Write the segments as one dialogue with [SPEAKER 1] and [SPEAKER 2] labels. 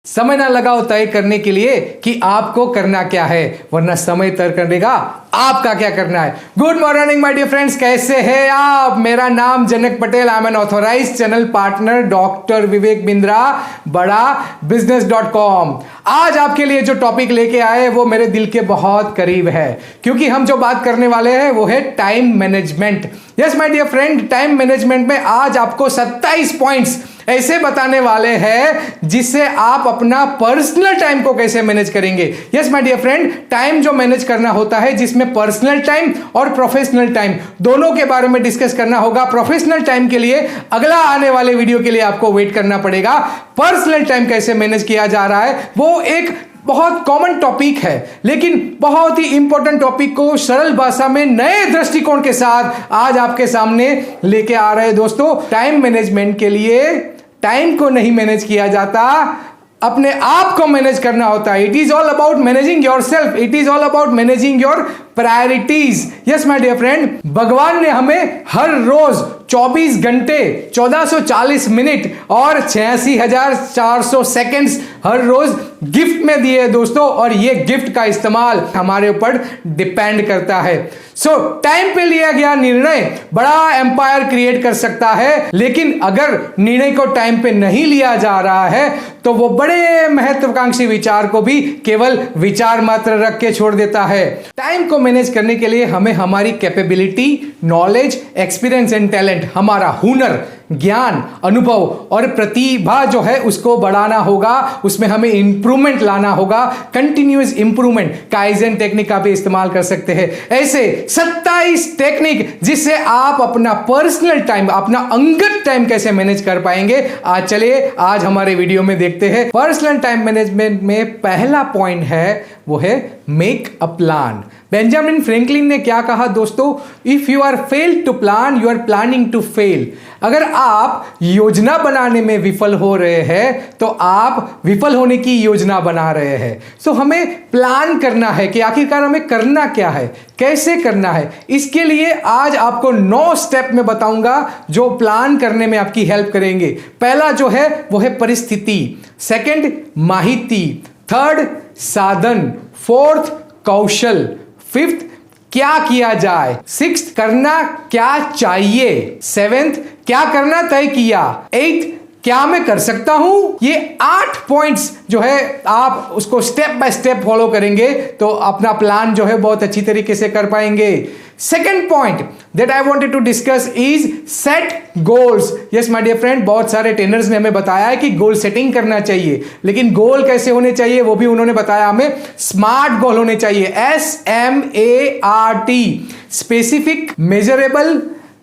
[SPEAKER 1] समय ना लगाओ तय करने के लिए कि आपको करना क्या है, वरना समय तय करेगा आपका क्या करना है। Good morning my dear friends, कैसे हैं आप? मेरा नाम Janak Patel, I am an authorised channel partner doctor Vivek Bindra, बड़ा business.com। आज आपके लिए जो टॉपिक लेके आए वो मेरे दिल के बहुत करीब है, क्योंकि हम जो बात करने वाले हैं वो है time management. Yes my dear friend, time management में आज आपको 27 पॉइंट्स ऐसे बताने वाले हैं जिससे आप अपना पर्सनल टाइम को कैसे मैनेज करेंगे। Yes my dear friend, time जो मैनेज करना होता है जिसमें पर्सनल टाइम और प्रोफेशनल टाइम दोनों के बारे में डिस्कस करना होगा। प्रोफेशनल टाइम के लिए अगला आने वाले वीडियो के लिए आपको वेट करना पड़ेगा। पर्सनल टाइम कैसे मैनेज किया जा रहा है वो एक बहुत कॉमन टॉपिक है, लेकिन बहुत ही इंपॉर्टेंट टॉपिक को सरल भाषा में नए दृष्टिकोण के साथ आज आपके सामने लेके आ रहे हैं। दोस्तों, टाइम मैनेजमेंट के लिए टाइम को नहीं मैनेज किया जाता, अपने आप को मैनेज करना होता है। It is all about managing yourself, it is all about managing your priorities. Yes my dear friend, भगवान ने हमें हर रोज 24 घंटे 1440 मिनट और 86,400 सेकेंड्स हर रोज गिफ्ट में दिए दोस्तों, और ये गिफ्ट का इस्तेमाल हमारे ऊपर डिपेंड करता है। सो टाइम पे लिया गया निर्णय बड़ा एम्पायर क्रिएट कर सकता है, लेकिन अगर निर्णय को टाइम पे नहीं लिया जा रहा है तो वो बड़े महत्वाकांक्षी विचार को भी केवल विचार मात्र रख के छोड़ देता है। टाइम को मैनेज करने के लिए हमें हमारी capability, knowledge, experience and talent, हमारा हुनर, ज्ञान, अनुभव और प्रतिभा जो है उसको बढ़ाना होगा। उसमें हमें इंप्रूवमेंट लाना होगा। कंटिन्यूअस इंप्रूवमेंट, काइजन टेक्निक का भी इस्तेमाल कर सकते हैं। ऐसे 27 टेक्निक जिससे आप अपना पर्सनल टाइम, अपना अंगत टाइम कैसे मैनेज कर पाएंगे। आज चलिए आज हमारे वीडियो में देखते हैं। पर्सनल टाइम मैनेजमेंट में पहला पॉइंट है वो है make a plan. Benjamin Franklin ने क्या कहा दोस्तों? If you are fail to plan, you are planning to fail. अगर आप योजना बनाने में विफल हो रहे हैं तो आप विफल होने की योजना बना रहे हैं। सो हमें प्लान करना है कि आखिरकार हमें करना क्या है, कैसे करना है। इसके लिए आज आपको 9 स्टेप में बताऊंगा जो प्लान करने में आपकी हेल्प करेंगे। पहला जो है वो है परिस्थिति, सेकंड माहिती, थर्ड साधन, फोर्थ कौशल, फिफ्थ क्या किया जाए, सिक्स्थ करना क्या चाहिए, सेवेंथ क्या करना तय किया, एट्थ क्या मैं कर सकता हूं। ये 8 पॉइंट्स जो है आप उसको स्टेप बाय स्टेप फॉलो करेंगे तो अपना प्लान जो है बहुत अच्छी तरीके से कर पाएंगे। Second point that I wanted to discuss is set goals. Yes my dear friend, बहुत सारे ट्रेनर्स ने हमें बताया है कि गोल सेटिंग करना चाहिए, लेकिन गोल कैसे होने चाहिए वो भी उन्होंने बताया हमें। स्मार्ट गोल होने चाहिए, SMART, specific, measurable,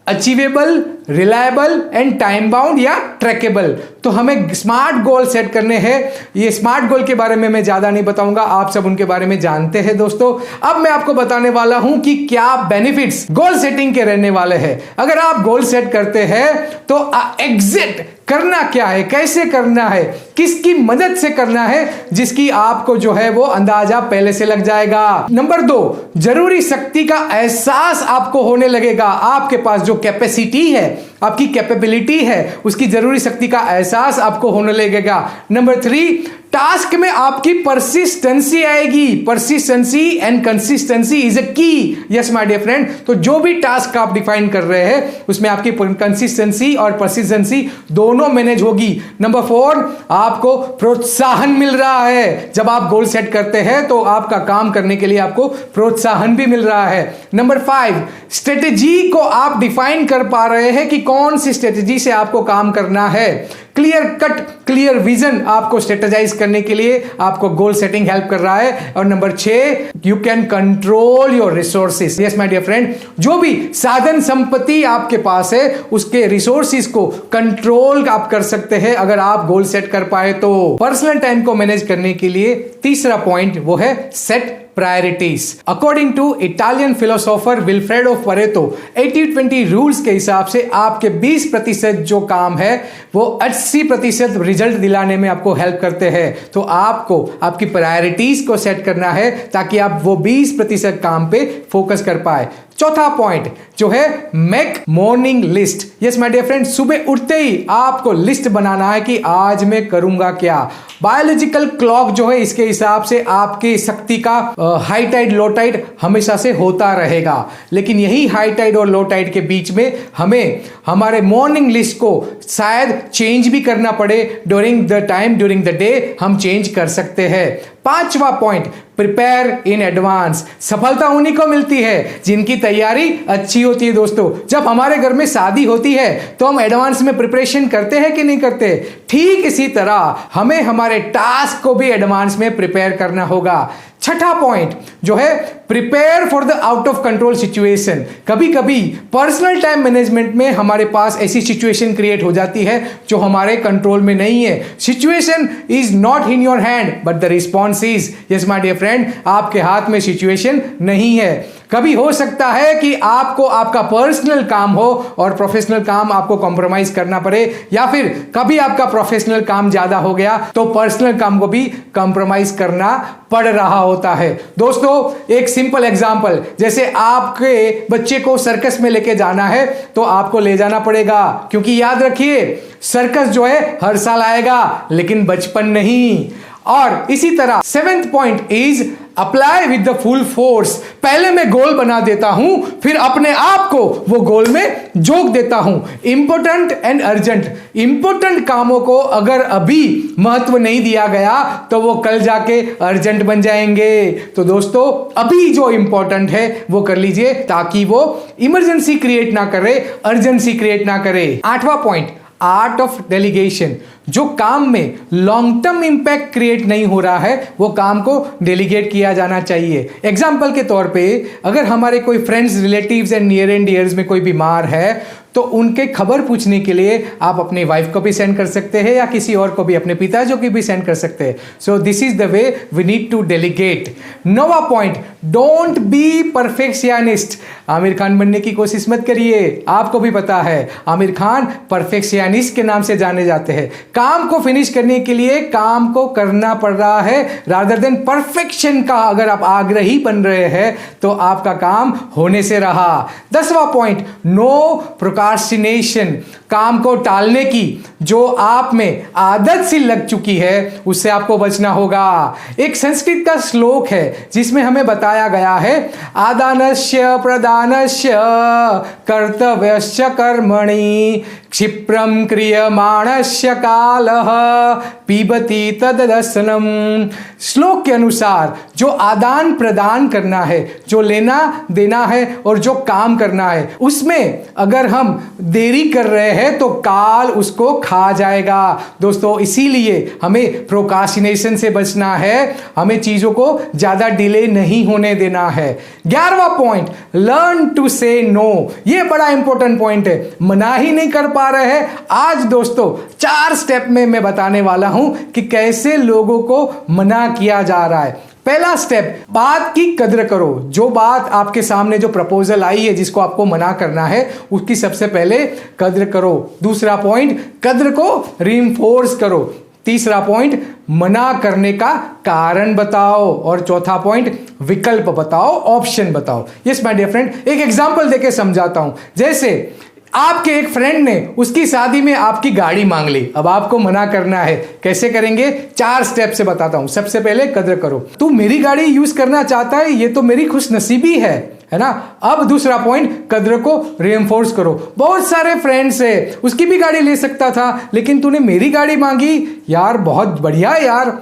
[SPEAKER 1] achievable, reliable and time bound या ट्रैकेबल। तो हमें स्मार्ट गोल सेट करने हैं। ये स्मार्ट गोल के बारे में मैं ज्यादा नहीं बताऊंगा, आप सब उनके बारे में जानते हैं दोस्तों। अब मैं आपको बताने वाला हूं कि क्या बेनिफिट्स गोल सेटिंग के रहने वाले हैं। अगर आप गोल सेट करते हैं तो एग्जिट करना क्या है, कैसे करना है, किसकी मदद से करना है, जिसकी आपको जो है वो अंदाजा पहले से लग जाएगा। नंबर 2, जरूरी शक्ति का एहसास आपको होने लगेगा। आपके पास जो कैपेसिटी है, आपकी कैपेबिलिटी है, उसकी जरूरी शक्ति का एहसास आपको होने लगेगा। नंबर 3, टास्क में आपकी परसिस्टेंसी आएगी। Persistency and consistency is a key. Yes my dear friend, तो जो भी टास्क आप डिफाइन कर रहे हैं उसमें आपकी कंसिस्टेंसी और परसिस्टेंसी दोनों मैनेज होगी। नंबर 4, आपको प्रोत्साहन मिल रहा है। जब आप गोल सेट करते हैं तो आपका काम करने के लिए आपको प्रोत्साहन भी मिल रहा है। नंबर 5, स्ट्रेटेजी को आप डिफाइन कर पा रहे हैं कि कौन सी स्ट्रेटेजी से आपको काम करना है। क्लियर कट, क्लियर विजन आपको स्ट्रेटेजाइज करने के लिए आपको गोल सेटिंग हेल्प कर रहा है। और number 6, you can control your resources. Yes my dear friend, जो भी साधन संपत्ति आपके पास है उसके रिसोर्सेज को कंट्रोल आप कर सकते हैं अगर आप गोल सेट कर पाए तो। पर्सनल टाइम को मैनेज करने के लिए तीसरा पॉइंट वो है set priorities. According to Italian philosopher Vilfredo Pareto, 80-20 rules के हिसाब से आपके 20% जो काम है वो 80% रिजल्ट दिलाने में आपको हेल्प करते हैं। तो आपको आपकी प्रायोरिटीज को सेट करना है ताकि आप वो 20% काम पे फोकस कर पाए। चौथा पॉइंट जो है make morning list. Yes my dear friend, सुबह उठते ही आपको लिस्ट बनाना है कि आज मैं करूंगा क्या। बायोलॉजिकल क्लॉक जो है इसके हिसाब से आपकी शक्ति का हाई टाइड लो टाइड हमेशा से होता रहेगा, लेकिन यही हाई टाइड और लो टाइड के बीच में हमें हमारे मॉर्निंग लिस्ट को शायद चेंज भी करना पड़े। ड्यूरिंग द डे हम चेंज कर सकते हैं। पांचवा पॉइंट, प्रिपेयर इन एडवांस। सफलता उन्हीं को मिलती है जिनकी तैयारी अच्छी होती है। दोस्तों, जब हमारे घर में शादी होती है तो हम एडवांस में प्रिपरेशन करते हैं कि नहीं करते? ठीक इसी तरह हमें हमारे टास्क को भी एडवांस में प्रिपेयर करना होगा। छठा पॉइंट जो है prepare for the out of control situation. कभी कभी पर्सनल टाइम मैनेजमेंट में हमारे पास ऐसी सिचुएशन क्रिएट हो जाती है जो हमारे कंट्रोल में नहीं है। Situation is not in your hand but the response is. Yes my dear friend, आपके हाथ में सिचुएशन नहीं है। कभी हो सकता है कि आपको आपका पर्सनल काम हो और प्रोफेशनल काम आपको कॉम्प्रोमाइज करना पड़े, या फिर कभी आपका प्रोफेशनल काम ज्यादा हो गया तो पर्सनल काम को भी कॉम्प्रोमाइज करना पड़ रहा होता है। दोस्तों, एक सिंपल एग्जांपल, जैसे आपके बच्चे को सर्कस में लेके जाना है तो आपको ले जाना पड़ेगा, क्योंकि याद रखिए सर्कस जो है हर साल आएगा लेकिन बचपन नहीं। और इसी तरह seventh point is apply with the full force. पहले मैं गोल बना देता हूं, फिर अपने आप को वो गोल में जोक देता हूं। Important and urgent. इंपॉर्टेंट कामों को अगर अभी महत्व नहीं दिया गया तो वो कल जाके अर्जेंट बन जाएंगे। तो दोस्तों, अभी जो इंपॉर्टेंट है वो कर लीजिए ताकि वो इमरजेंसी क्रिएट ना करे, अर्जेंसी क्रिएट ना करे। आठवां पॉइंट, आर्ट ऑफ डेलीगेशन। जो काम में लॉन्ग टर्म इंपैक्ट क्रिएट नहीं हो रहा है वो काम को डेलीगेट किया जाना चाहिए। एग्जाम्पल के तौर पे, अगर हमारे कोई friends, relatives and near and dears में कोई बीमार है तो उनके खबर पूछने के लिए आप अपनी वाइफ को भी सेंड कर सकते हैं या किसी और को भी, अपने पिताजी को भी सेंड कर सकते हैं। So this is the way we need to delegate. नौवां point, don't be perfectionist. Aamir Khan बनने की कोशिश मत करिए। आपको भी पता है आमिर खान परफेक्शनिस्ट के नाम से जाने जाते हैं। काम को फिनिश करने के लिए काम को करना पड़ रहा है, रादर देन परफेक्शन का अगर आप आग्रही बन रहे हैं तो आपका काम होने से रहा। 10वां पॉइंट, नो प्रोक्रास्टिनेशन। काम को टालने की जो आप में आदत सी लग चुकी है उससे आपको बचना होगा। एक संस्कृत का श्लोक है जिसमें हमें बताया गया है, आदानस्य प्रदानस्य कर्तव्यस्य कर्मणि क्षिप्रम क्रियमाणस्य कालः पिबति तददसनम। श्लोक के अनुसार जो आदान प्रदान करना है, जो लेना देना है और जो काम करना है, उसमें अगर हम देरी कर रहे हैं तो काल उसको खा जाएगा। दोस्तों, इसीलिए हमें प्रोक्रास्टिनेशन से बचना है, हमें चीजों को ज्यादा डिले नहीं होने देना है। 11वां पॉइंट, लर्न टू से नो। ये बड़ा इंपॉर्टेंट पॉइंट है। मना ही नहीं कर पा रहे हैं, आज दोस्तों 4 स्टेप में मैं बताने वाला हूं कि कैसे लोगों को मना किया जा रहा है। पहला स्टेप, बात की कद्र करो। जो बात आपके सामने, जो प्रपोजल आई है जिसको आपको मना करना है, उसकी सबसे पहले कद्र करो। दूसरा पॉइंट, कद्र को रीइंफोर्स करो। तीसरा पॉइंट, मना करने का कारण बताओ। और चौथा पॉइंट, विकल्प बताओ, ऑप्शन बताओ। यस माय डियर फ्रेंड, एक एग्जांपल देके समझाता हूं। जैसे आपके एक फ्रेंड ने उसकी शादी में आपकी गाड़ी मांग ली, अब आपको मना करना है। कैसे करेंगे? 4 स्टेप से बताता हूं। सबसे पहले कद्र करो। तू मेरी गाड़ी यूज करना चाहता है, ये तो मेरी खुशनसीबी है ना। अब दूसरा पॉइंट, कद्र को रीइंफोर्स करो। बहुत सारे फ्रेंड्स है, उसकी भी गाड़ी ले सकता था लेकिन तूने मेरी गाड़ी मांगी, यार बहुत बढ़िया यार।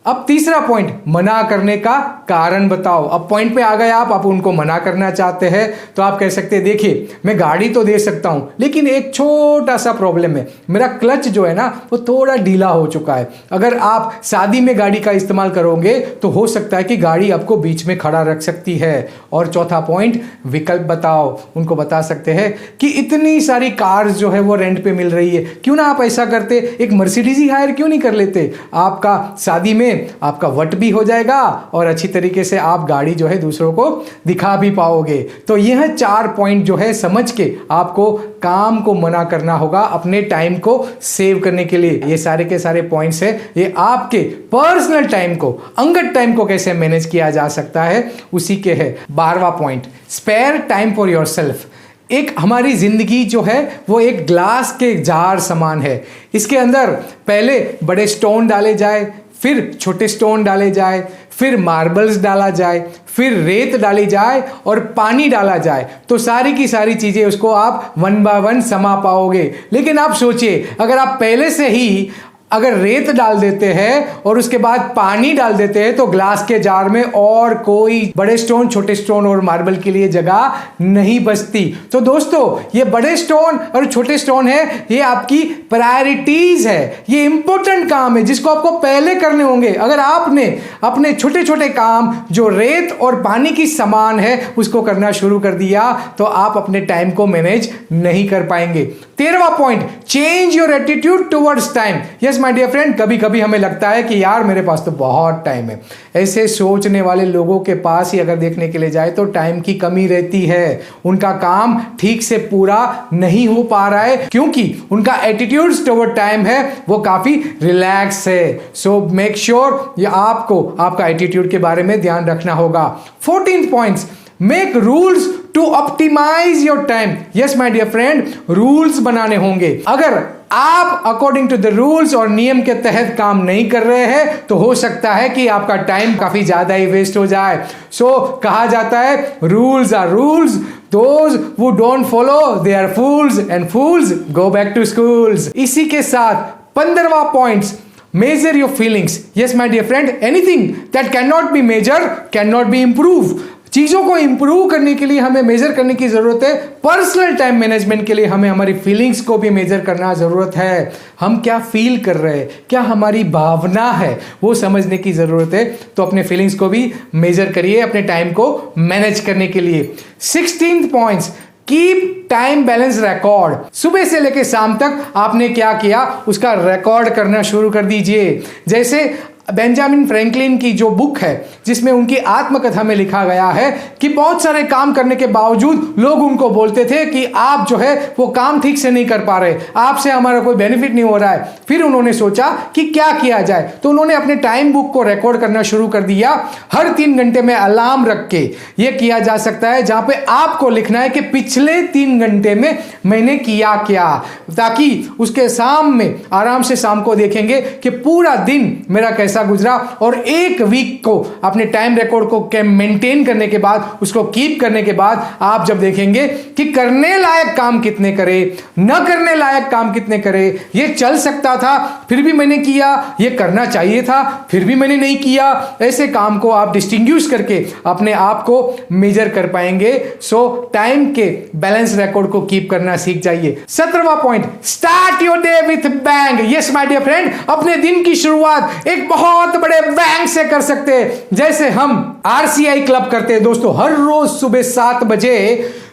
[SPEAKER 1] अब तीसरा पॉइंट, मना करने का कारण बताओ। अब पॉइंट पे आ गए आप उनको मना करना चाहते हैं तो आप कह सकते हैं, देखिए मैं गाड़ी तो दे सकता हूं लेकिन एक छोटा सा प्रॉब्लम है, मेरा क्लच जो है ना वो थोड़ा ढीला हो चुका है। अगर आप शादी में गाड़ी का इस्तेमाल करोगे तो हो सकता है कि गाड़ी आपको बीच में खड़ा रख सकती है। और चौथा पॉइंट, विकल्प बताओ। उनको बता सकते हैं कि इतनी सारी कार्स जो है वो रेंट पे मिल रही है, क्यों ना आप ऐसा करते, एक मर्सिडीज ही हायर क्यों नहीं कर लेते। आपका शादी में में आपका वट भी हो जाएगा और अच्छी तरीके से आप गाड़ी जो है दूसरों को दिखा भी पाओगे। तो यह 4 पॉइंट जो है समझ के आपको काम को मना करना होगा अपने टाइम को सेव करने के लिए। ये सारे के सारे पॉइंट्स है, ये आपके पर्सनल टाइम को, अंगत टाइम को कैसे मैनेज किया जा सकता है उसी के है। 12वां point, spare time for yourself. एक हमारी जिंदगी जो है वो एक ग्लास के जार समान है। इसके अंदर पहले बड़े स्टोन डाले जाए, फिर छोटे स्टोन डाले जाए, फिर मार्बल्स डाला जाए, फिर रेत डाली जाए और पानी डाला जाए, तो सारी की सारी चीजें उसको आप 1 बाय 1 समा पाओगे। लेकिन आप सोचिए, अगर आप पहले से ही अगर रेत डाल देते हैं और उसके बाद पानी डाल देते हैं तो ग्लास के जार में और कोई बड़े स्टोन, छोटे स्टोन और मार्बल के लिए जगह नहीं बचती। तो दोस्तों, ये बड़े स्टोन और छोटे स्टोन है, ये आपकी प्रायोरिटीज है, ये इंपॉर्टेंट काम है जिसको आपको पहले करने होंगे। अगर आपने अपने छोटे छोटे काम जो रेत और पानी की समान है उसको करना शुरू कर दिया तो आप अपने टाइम को मैनेज नहीं कर पाएंगे। 13वां point, change your attitude towards time. Yes my dear friend, कभी कभी हमें लगता है कि यार मेरे पास तो बहुत टाइम है। ऐसे सोचने वाले लोगों के पास ही अगर देखने के लिए जाए तो टाइम की कमी रहती है। उनका काम ठीक से पूरा नहीं हो पा रहा है क्योंकि उनका एटीट्यूड टुवर्ड टाइम है वो काफी रिलैक्स है। सो मेक श्योर ये आपको आपका एटीट्यूड के बारे में ध्यान रखना होगा। 14th points, make rules to optimise your time. Yes my dear friend, rules बनाने होंगे। अगर आप अकॉर्डिंग टू द रूल्स और नियम के तहत काम नहीं कर रहे हैं तो हो सकता है कि आपका टाइम काफी ज्यादा ही वेस्ट हो जाए। सो कहा जाता है rules are rules, those who don't follow they are fools and fools go back to schools. इसी के साथ 15वां points, measure your feelings. Yes my dear friend, anything that can not be measure can not be improve. चीजों को improve करने के लिए हमें मेजर करने की जरूरत है। पर्सनल टाइम मैनेजमेंट के लिए हमें हमारी फीलिंग्स को भी मेजर करना जरूरत है। हम क्या फील कर रहे हैं, क्या हमारी भावना है, वो समझने की जरूरत है। तो अपने फीलिंग्स को भी मेजर करिए अपने टाइम को मैनेज करने के लिए। 16th points, keep time balance record. सुबह से लेकर शाम तक आपने क्या किया उसका रिकॉर्ड करना शुरू कर दीजिए। जैसे बेंजामिन फ्रैंकलिन की जो बुक है जिसमें उनकी आत्मकथा में लिखा गया है कि बहुत सारे काम करने के बावजूद लोग उनको बोलते थे कि आप जो है वो काम ठीक से नहीं कर पा रहे, आपसे हमारा कोई बेनिफिट नहीं हो रहा है। फिर उन्होंने सोचा कि क्या किया जाए, तो उन्होंने अपने टाइम बुक को रिकॉर्ड करना शुरू कर दिया। हर 3 घंटे में अलार्म रख के ये किया जा सकता है जहां पे आपको लिखना है कि पिछले 3 घंटे में मैंने किया क्या, ताकि उसके शाम में आराम से शाम को देखेंगे कि पूरा दिन मेरा कैसा गुजरा। और 1 वीक को अपने टाइम रिकॉर्ड को मेंटेन करने के बाद, उसको कीप करने के बाद आप जब देखेंगे कि करने लायक काम कितने करे, न करने लायक काम कितने करे, ये चल सकता था फिर भी मैंने किया, ये करना चाहिए था फिर भी मैंने नहीं किया, ऐसे काम को आप डिस्टिंग्विश करके अपने आप को मेजर कर पाएंगे। सो टाइम के बैलेंस रिकॉर्ड को कीप करना सीख जाइए। 17वां point, start your day with bang. Yes my dear friend, अपने दिन की शुरुआत एक बहुत बड़े बैंक से कर सकते हैं। जैसे हम आरसीआई क्लब करते हैं दोस्तों, हर रोज सुबह 7 बजे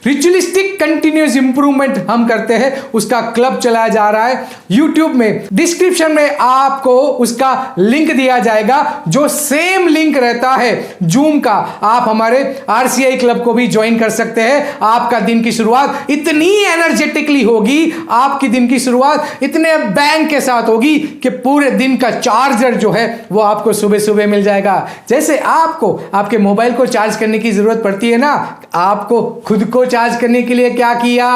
[SPEAKER 1] रिचुअलिस्टिक कंटिन्यूअस इंप्रूवमेंट हम करते हैं, उसका क्लब चलाया जा रहा है यूट्यूब में। डिस्क्रिप्शन में आपको उसका लिंक दिया जाएगा जो सेम लिंक रहता है जूम का। आप हमारे आरसीआई क्लब को भी ज्वाइन कर सकते हैं। आपका दिन की शुरुआत इतनी एनर्जेटिकली होगी, आपकी दिन की शुरुआत इतने बैंक के साथ होगी कि पूरे दिन का चार्जर जो है वो आपको सुबह सुबह मिल जाएगा। जैसे आपको आपके मोबाइल को चार्ज करने की जरूरत पड़ती है ना, आपको खुद को चार्ज करने के लिए क्या किया,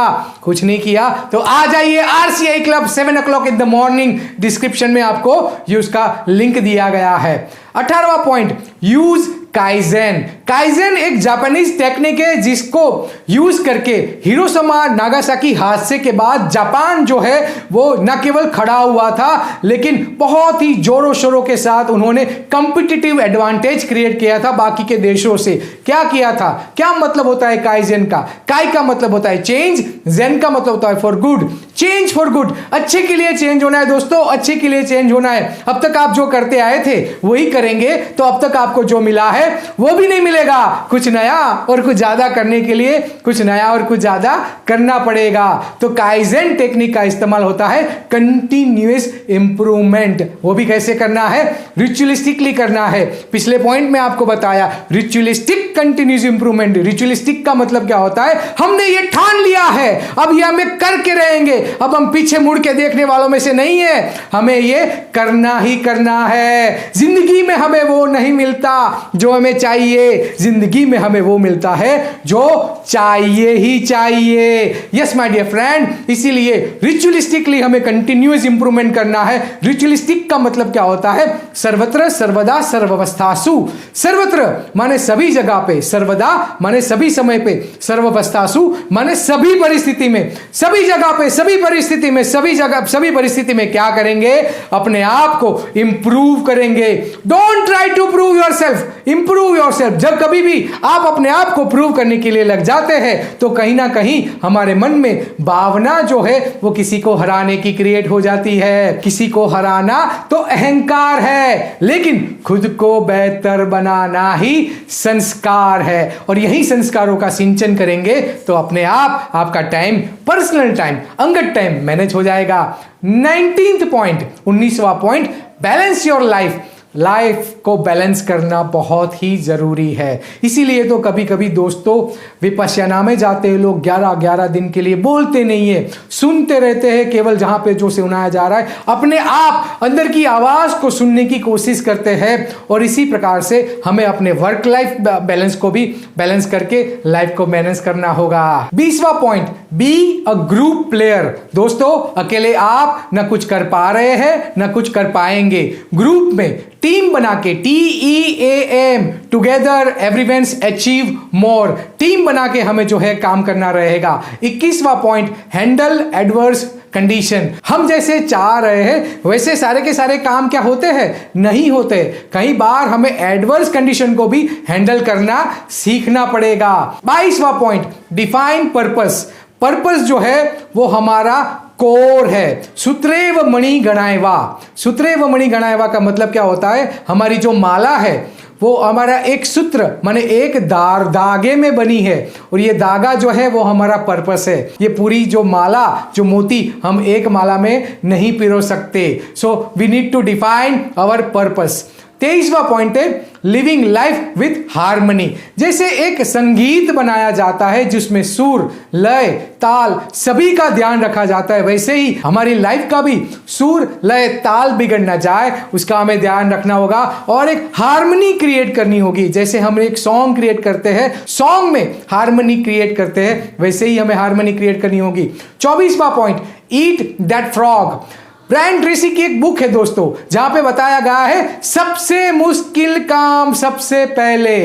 [SPEAKER 1] कुछ नहीं किया, तो आ जाइए RCI club 7 o'clock in the morning। Description में आपको ये उसका लिंक दिया गया है। 18वां पॉइंट, यूज काइजेन। काइजेन एक जापानीज टेक्निक है जिसको यूज करके हिरोशिमा नागासाकी हादसे के बाद जापान जो है वो न केवल खड़ा हुआ था लेकिन बहुत ही जोरों शोरों के साथ उन्होंने कॉम्पिटिटिव एडवांटेज क्रिएट किया था बाकी के देशों से। क्या किया था, क्या मतलब होता है काइजेन का? काई का मतलब होता है चेंज, जेन का मतलब होता है for good. Change for good, अच्छे के लिए चेंज होना है दोस्तों, अच्छे के लिए चेंज होना है। अब तक आप जो करते आए थे वही करेंगे तो अब तक आपको जो मिला है है वो भी नहीं मिलेगा। कुछ नया और कुछ ज्यादा करने के लिए कुछ नया और कुछ ज्यादा करना पड़ेगा। तो काइजेन टेक्निक का इस्तेमाल होता है कंटिन्यूअस इंप्रूवमेंट। वो भी कैसे करना है? रिचुअलिस्टिकली करना है। पिछले पॉइंट में आपको बताया रिचुअलिस्टिक कंटिन्यूअस इंप्रूवमेंट। रिचुअलिस्टिक का मतलब क्या होता है? हमने ये ठान लिया है, अब ये हमें करके रहेंगे, अब हम पीछे मुड़ के देखने वालों में से नहीं है, हमें ये करना ही करना है। जिंदगी में हमें वो नहीं मिलता जो हमें चाहिए, जिंदगी में हमें वो मिलता है जो चाहिए ही चाहिए। यस माय डियर फ्रेंड, इसीलिए रिचुअलिस्टिकली हमें कंटिन्यूअस इंप्रूवमेंट करना है। रिचुअलिस्टिक का मतलब क्या होता है? सर्वत्र सर्वदा सर्वावस्थासु। सर्वत्र माने सभी जगह पे, सर्वदा माने सभी समय पे, सर्वावस्थासु माने सभी परिस्थिति में, सभी जगह पे, सभी परिस्थिति में, सभी जगह सभी परिस्थिति में क्या करेंगे? अपने आप को इंप्रूव करेंगे। Don't try to prove yourself, improve yourself. जब कभी भी आप अपने आप को प्रूव करने के लिए लग जाते हैं तो कहीं ना कहीं हमारे मन में भावना जो है वो किसी को हराने की क्रिएट हो जाती है। किसी को हराना तो अहंकार है, लेकिन खुद को बेहतर बनाना ही संस्कार है। और यही संस्कारों का सिंचन करेंगे तो अपने आप आपका टाइम, पर्सनल टाइम, अंगत टाइम मैनेज हो जाएगा। 19th पॉइंट, 19वां point, balance your life. Life को बैलेंस करना बहुत ही जरूरी है। इसीलिए तो कभी कभी दोस्तों विपश्यना में जाते हैं लोग 11-11 दिन के लिए, बोलते नहीं है, सुनते रहते हैं केवल जहां पे जो सुनाया जा रहा है, अपने आप अंदर की आवाज को सुनने की कोशिश करते हैं। और इसी प्रकार से हमें अपने वर्क लाइफ बैलेंस को भी बैलेंस करके लाइफ को मैनेज करना होगा। 20वां point, be a group player. दोस्तों अकेले आप न कुछ कर पा रहे हैं न कुछ कर पाएंगे। ग्रुप में टीम बना के, TEAM, together everyone achieve more, team बना के हमें जो है काम करना रहेगा। 21वां पॉइंट, हैंडल एडवर्स कंडीशन। हम जैसे चाह रहे हैं वैसे सारे के सारे काम क्या होते हैं? नहीं होते। कई बार हमें एडवर्स कंडीशन को भी हैंडल करना सीखना पड़ेगा। 22वां पॉइंट, डिफाइन पर्पस। पर्पस जो है वो हमारा कोर है। सूत्रेव मणि गणायवा। सूत्रेव मणि गणायवा का मतलब क्या होता है? हमारी जो माला है वो हमारा एक सूत्र माने एक धागे में बनी है, और ये धागा जो है वो हमारा पर्पस है। ये पूरी जो माला, जो मोती, हम एक माला में नहीं पिरो सकते। So we need to define our purpose. 23वां पॉइंट है लिविंग लाइफ विथ हार्मनी। जैसे एक संगीत बनाया जाता है जिसमें सुर, लय, ताल सभी का ध्यान रखा जाता है, वैसे ही हमारी लाइफ का भी सुर, लय, ताल बिगड़ ना जाए उसका हमें ध्यान रखना होगा और एक हार्मनी क्रिएट करनी होगी। जैसे हम एक सॉन्ग क्रिएट करते हैं, सॉन्ग में हार्मनी क्रिएट करते हैं, वैसे ही हमें हार्मनी क्रिएट करनी होगी। 24वां point, eat that frog. Brian Tracy की एक बुक है दोस्तों जहां पे बताया गया है सबसे मुश्किल काम सबसे पहले।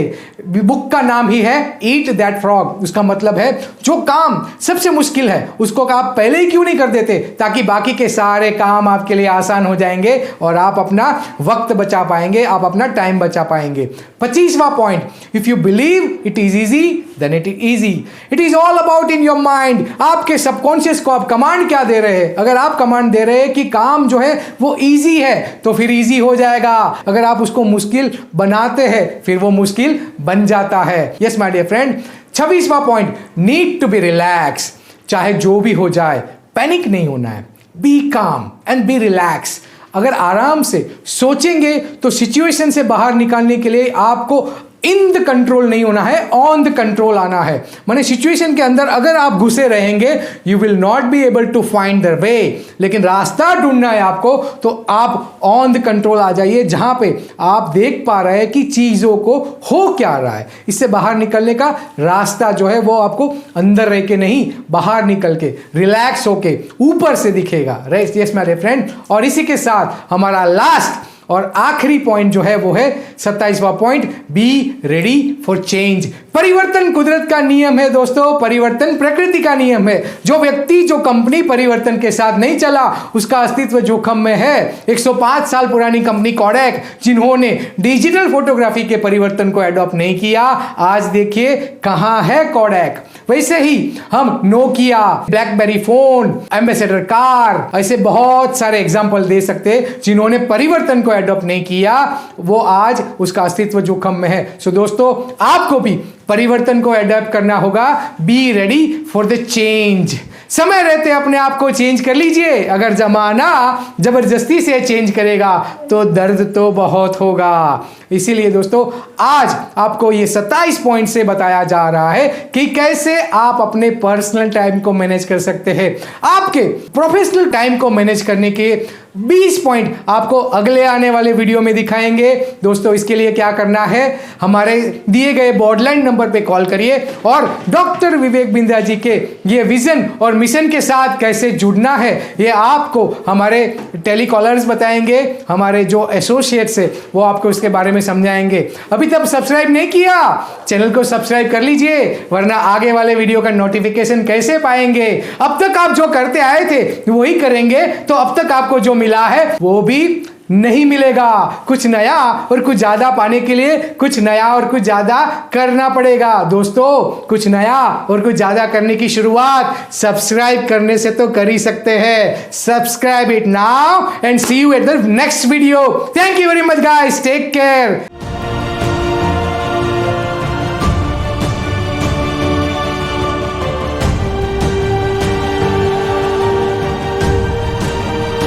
[SPEAKER 1] बुक का नाम ही है ईट दैट फ्रॉग। उसका मतलब है जो काम सबसे मुश्किल है उसको आप पहले ही क्यों नहीं कर देते, ताकि बाकी के सारे काम आपके लिए आसान हो जाएंगे और आप अपना वक्त बचा पाएंगे, आप अपना टाइम बचा पाएंगे। 25वां point, if you believe it is easy then it is easy. It is all about in your mind. आपके सबकॉन्शियस को आप कमांड क्या दे रहे हैं? अगर आप कमांड दे रहे हैं कि काम जो है वो इजी है तो फिर इजी हो जाएगा। अगर आप उसको मुश्किल बनाते हैं फिर वो मुश्किल बन जाता है। Yes my dear friend. 26वां point, need to be relax. चाहे जो भी हो जाए पैनिक नहीं होना है। बी काम एंड बी रिलैक्स। अगर आराम से सोचेंगे तो सिचुएशन से बाहर निकालने के लिए आपको इन द कंट्रोल नहीं होना है, ऑन द कंट्रोल आना है। माने सिचुएशन के अंदर अगर आप घुसे रहेंगे you will not be able to find the way, लेकिन रास्ता ढूंढना है आपको तो आप ऑन द कंट्रोल आ जाइए, जहां पे आप देख पा रहे हैं कि चीजों को हो क्या रहा है। इससे बाहर निकलने का रास्ता जो है वो आपको अंदर रह के नहीं, बाहर निकल के रिलैक्स होके ऊपर से दिखेगा। Right, yes my dear friend. और इसी के साथ हमारा लास्ट और आखिरी पॉइंट जो है वो है 27वां point, be ready for change. परिवर्तन कुदरत का नियम है दोस्तों, परिवर्तन प्रकृति का नियम है। जो व्यक्ति, जो कंपनी परिवर्तन के साथ नहीं चला उसका अस्तित्व जोखिम में है। 105 साल पुरानी कंपनी कोडैक, जिन्होंने डिजिटल फोटोग्राफी के परिवर्तन को एडॉप्ट नहीं किया, आज देखिए कहां है कोडैक। वैसे ही हम Nokia, blackberry phone, ambassador car, ऐसे बहुत सारे एग्जाम्पल दे सकते हैं जिन्होंने परिवर्तन को अडॉप्ट नहीं किया वो आज उसका अस्तित्व जोखिम में है। सो दोस्तों, आपको भी परिवर्तन को अडॉप्ट करना होगा। B ready for the change. समय रहते अपने आप को चेंज कर लीजिए। अगर जमाना जबरदस्ती से चेंज करेगा तो दर्द तो बहुत होगा। इसीलिए दोस्तों, आज आपको ये 27 पॉइंट से बताया जा रहा है कि कैसे आप अपने पर्सनल टाइम को मैनेज कर सकते हैं। आपके प्रोफेशनल टाइम को मैनेज करने के 20 पॉइंट आपको अगले आने वाले वीडियो में दिखाएंगे। दोस्तों, इसके लिए क्या करना है, हमारे दिए गए बॉर्डलाइन नंबर पे कॉल करिए और डॉक्टर विवेक बिंद्रा जी के ये विजन और मिशन के साथ कैसे जुड़ना है ये आपको हमारे टेलीकॉलर्स बताएंगे। हमारे जो एसोसिएट्स है वो आपको इसके बारे में समझाएंगे। अभी तक सब्सक्राइब नहीं किया, चैनल को सब्सक्राइब कर लीजिए, वरना आगे वाले वीडियो का नोटिफिकेशन कैसे पाएंगे। अब तक आप जो करते आए थे वही करेंगे तो अब तक आपको जो मिला है वो भी नहीं मिलेगा। कुछ नया और कुछ ज्यादा पाने के लिए कुछ नया और कुछ ज्यादा करना पड़ेगा। दोस्तों, कुछ नया और कुछ ज्यादा करने की शुरुआत सब्सक्राइब करने से तो कर ही सकते हैं। Subscribe it now and see you at the next video. Thank you very much guys, take care.